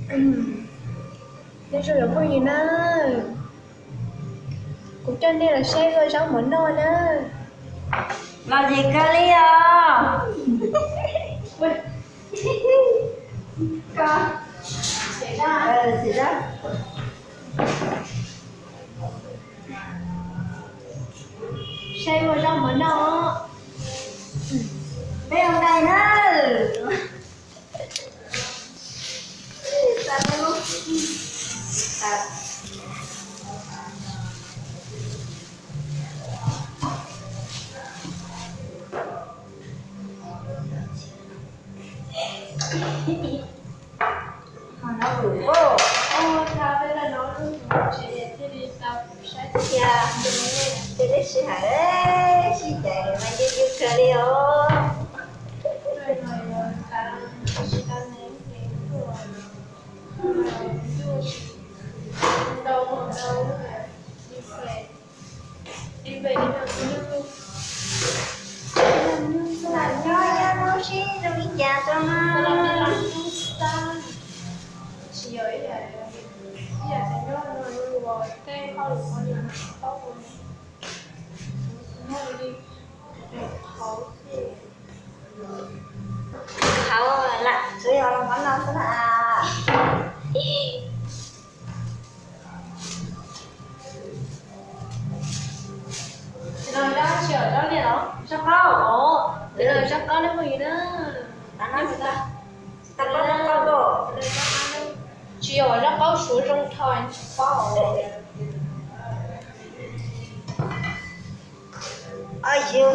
Nói chung là có gì đó cũng cho nên là xe hơi sống mẫn thôi đó. Làm gì cơ lý à? Con xảy ra Gì đó? xe hơi sống mẫn đâu. Mấy ông đây nữa. Sao đây luôn? Nó gửi vô. Tao với là nó chỉ để thì đi tao sẽ Dạ. Thế đấy chị hả đấy? Chị chạy mà đi yêu cơ đi ô. rồi ta sẽ ta ném rồi đâu đi về đi nào như Làm cho nó xí cho đi nhà cho nó. chỉ ở đây giờ thành nó rồi cái không được có điểm tốt rồi thôi đi khó gì Hảo lạ,所以我諗緊諗真啊。rồi đó chỉ ở đó đi đó Sao không? ồ để rồi chắc có cái gì đó Đã nói gì ta? Ta có nó không đồ. chỉ ở đó có số trong thôi có Ôi chiều.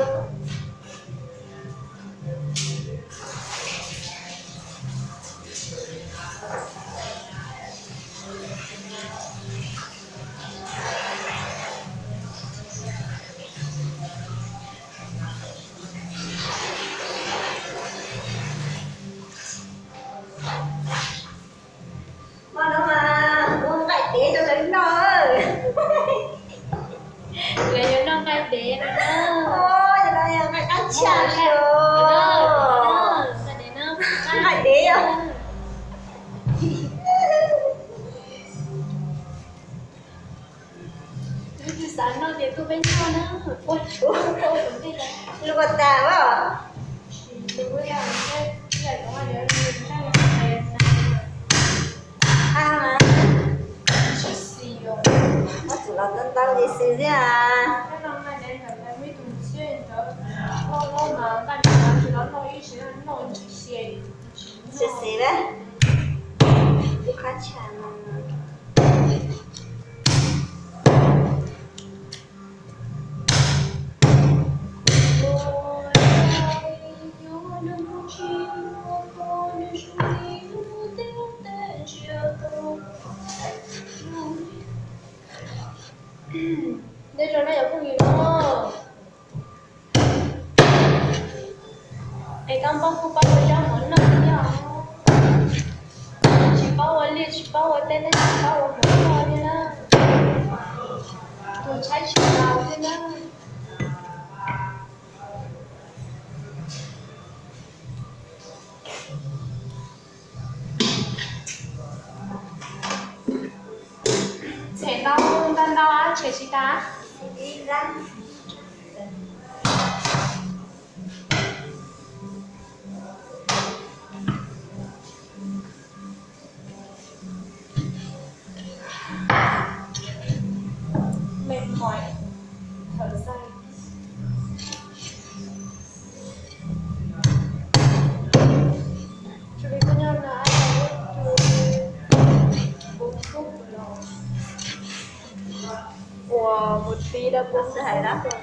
Mà nó mà muốn cải tiến cho lính rồi. lấy nó ngay để nó Ôi, giờ đây là cái cắt chả rồi. Cải tiến à? sáng nó để tôi bên nhau nữa ôi Lu còn tà quá à? đừng có làm cái này có ai để À mà. chỉ xìu Nó chỉ là tân tân gì xíu thế à? cái năm này để là mấy tụi chuyện đó nó mà cái này chỉ nó ý chỉ nó chỉ xìu Xíu xíu đấy. Đi cắt chả mà. đây rồi nó có gì nữa ai đang bao cô bao cho món nào nhá chỉ bao ở liền chỉ bao ở tên này chỉ bao ở món nào đi nữa tôi trái chỉ bao đi nữa trẻ đau đang đau á trẻ chị ta Đi ra. mệt mỏi thở dài chuẩn bị với nhau là ai bốn phút rồi wow một tí đã bốn phút Hay đó. rồi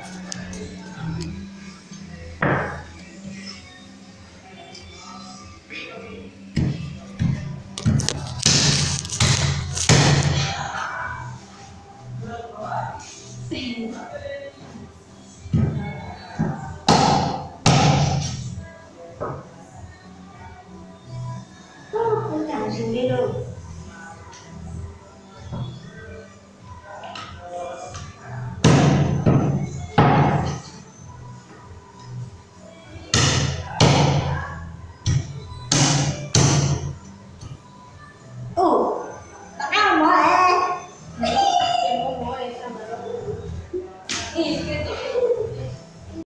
Không chẳng dừng đi đâu. gì kia